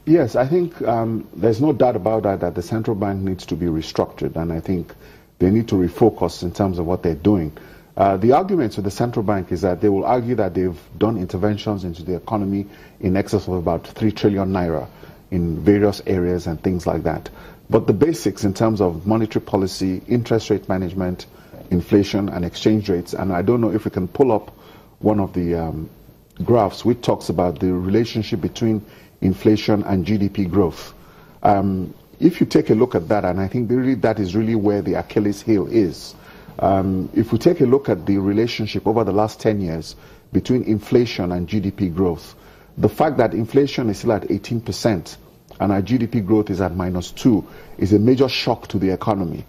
Yes, I think there's no doubt about that the central bank needs to be restructured, and I think they need to refocus in terms of what they're doing. The arguments with the central bank is that they will argue that they've done interventions into the economy in excess of about 3 trillion naira in various areas and things like that. But the basics in terms of monetary policy, interest rate management, inflation and exchange rates, and I don't know if we can pull up one of the graphs which talks about the relationship between inflation and GDP growth. If you take a look at that, and I think really that is really where the Achilles heel is. If we take a look at the relationship over the last 10 years between inflation and GDP growth, the fact that inflation is still at 18% and our GDP growth is at -2 is a major shock to the economy.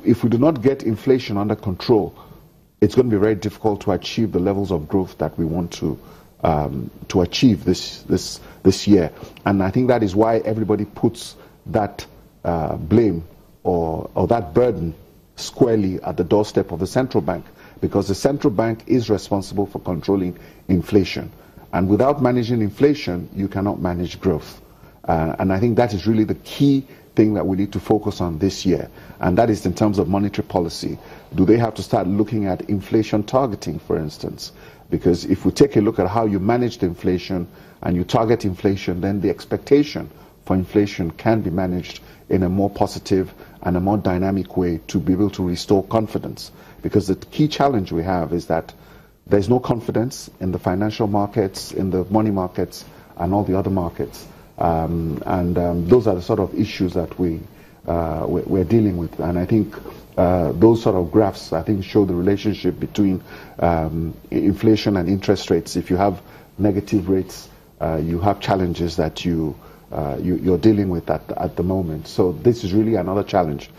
If we do not get inflation under control, it's going to be very difficult to achieve the levels of growth that we want to achieve this year. And I think that is why everybody puts that blame or that burden squarely at the doorstep of the central bank, because the central bank is responsible for controlling inflation. And without managing inflation, you cannot manage growth. And I think that is really the key thing that we need to focus on this year. And that is in terms of monetary policy. Do they have to start looking at inflation targeting, for instance? Because if we take a look at how you manage the inflation and you target inflation, then the expectation for inflation can be managed in a more positive and a more dynamic way to be able to restore confidence. Because the key challenge we have is that there's no confidence in the financial markets, in the money markets, and all the other markets. Those are the sort of issues that we're dealing with. And I think those sort of graphs, I think, show the relationship between inflation and interest rates. If you have negative rates, you have challenges that you're dealing with at the moment. So this is really another challenge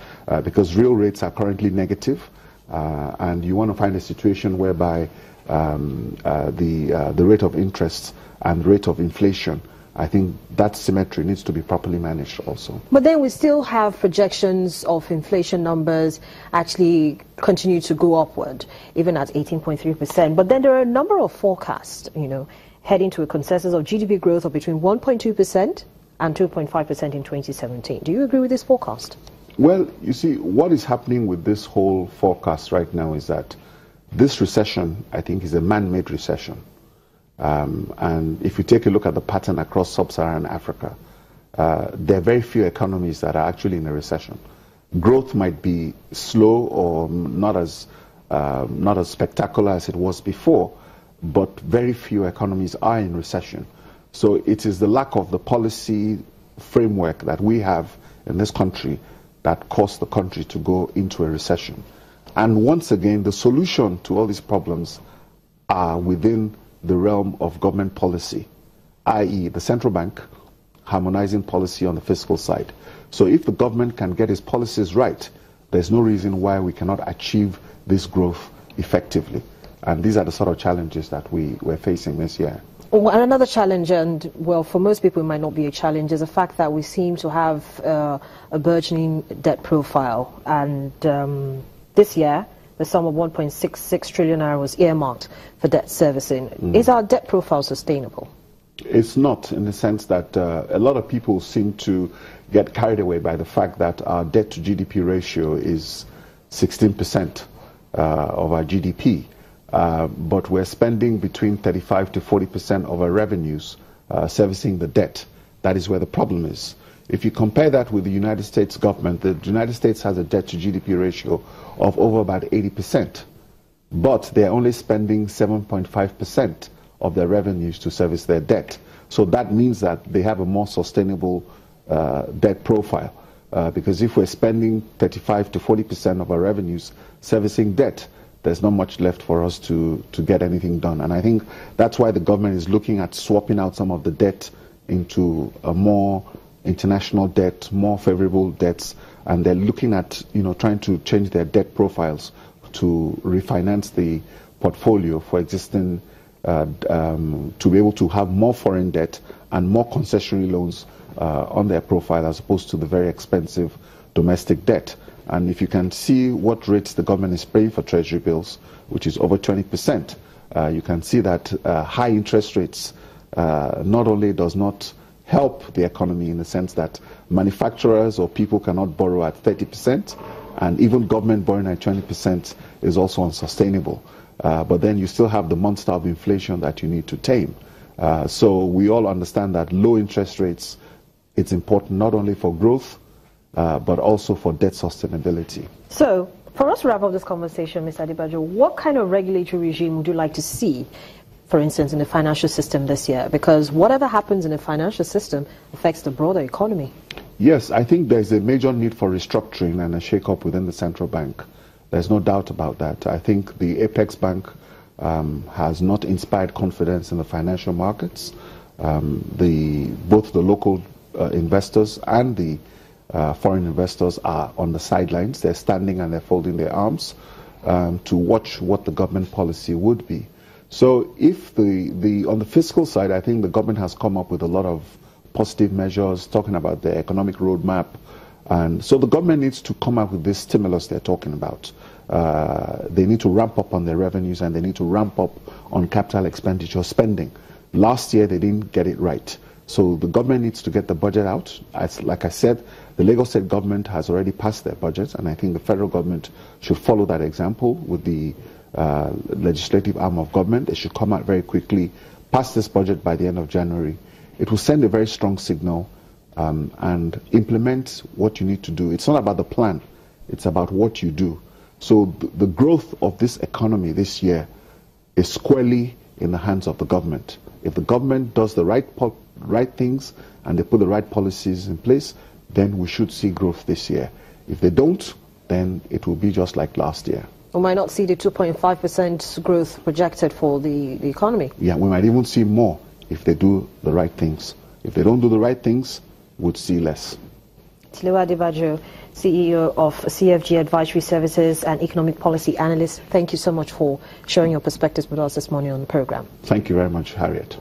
because real rates are currently negative, and you want to find a situation whereby the rate of interest and rate of inflation, I think that symmetry needs to be properly managed also. But then we still have projections of inflation numbers actually continue to go upward, even at 18.3%. But then there are a number of forecasts, heading to a consensus of GDP growth of between 1.2% and 2.5% in 2017. Do you agree with this forecast? Well, you see, what is happening with this whole forecast right now is that this recession, I think, is a man-made recession. And if you take a look at the pattern across sub-Saharan Africa, there are very few economies that are actually in a recession. Growth might be slow or not as spectacular as it was before, but very few economies are in recession. So it is the lack of the policy framework that we have in this country that caused the country to go into a recession. And once again, the solution to all these problems are within the realm of government policy, i.e. the central bank harmonizing policy on the fiscal side. So if the government can get its policies right, there's no reason why we cannot achieve this growth effectively. And these are the sort of challenges that we're facing this year. Well, and another challenge, and well, for most people it might not be a challenge, is the fact that we seem to have a burgeoning debt profile. And this year, the sum of 1.66 trillion naira was earmarked for debt servicing. Is our debt profile sustainable? It's not, in the sense that a lot of people seem to get carried away by the fact that our debt to GDP ratio is 16% of our GDP. But we're spending between 35 to 40% of our revenues servicing the debt. That is where the problem is. If you compare that with the United States government, the United States has a debt to GDP ratio of over about 80%, but they're only spending 7.5% of their revenues to service their debt. So that means that they have a more sustainable debt profile, because if we're spending 35 to 40% of our revenues servicing debt, there's not much left for us to get anything done. And I think that's why the government is looking at swapping out some of the debt into a more international debt, more favorable debts, and they're looking at trying to change their debt profiles to refinance the portfolio for existing to be able to have more foreign debt and more concessionary loans on their profile, as opposed to the very expensive domestic debt. And if you can see what rates the government is paying for treasury bills, which is over 20%, you can see that high interest rates not only does not help the economy in the sense that manufacturers or people cannot borrow at 30%, and even government borrowing at 20% is also unsustainable. But then you still have the monster of inflation that you need to tame. So we all understand that low interest rates, it's important not only for growth, but also for debt sustainability. So, for us to wrap up this conversation, Mr. Adebajo, what kind of regulatory regime would you like to see, for instance, in the financial system this year? Because whatever happens in the financial system affects the broader economy. Yes, I think there's a major need for restructuring and a shake-up within the central bank. There's no doubt about that. I think the Apex Bank has not inspired confidence in the financial markets. Both the local investors and the foreign investors are on the sidelines. They're standing and they're folding their arms to watch what the government policy would be. So if on the fiscal side, I think the government has come up with a lot of positive measures, talking about the economic roadmap. And so the government needs to come up with this stimulus they're talking about. They need to ramp up on their revenues, and they need to ramp up on capital expenditure spending. Last year, they didn't get it right. So the government needs to get the budget out. Like I said, the Lagos State government has already passed their budget, and I think the federal government should follow that example with the legislative arm of government. They should come out very quickly, pass this budget by the end of January. It will send a very strong signal and implement what you need to do. It's not about the plan, it's about what you do. So the growth of this economy this year is squarely in the hands of the government. If the government does the right things and they put the right policies in place, then we should see growth this year. If they don't, then it will be just like last year. We might not see the 2.5% growth projected for the economy. Yeah, we might even see more if they do the right things. If they don't do the right things, we'd see less. Tilewa Adebajo, CEO of CFG Advisory Services and Economic Policy Analyst, thank you so much for sharing your perspectives with us this morning on the program. Thank you very much, Harriet.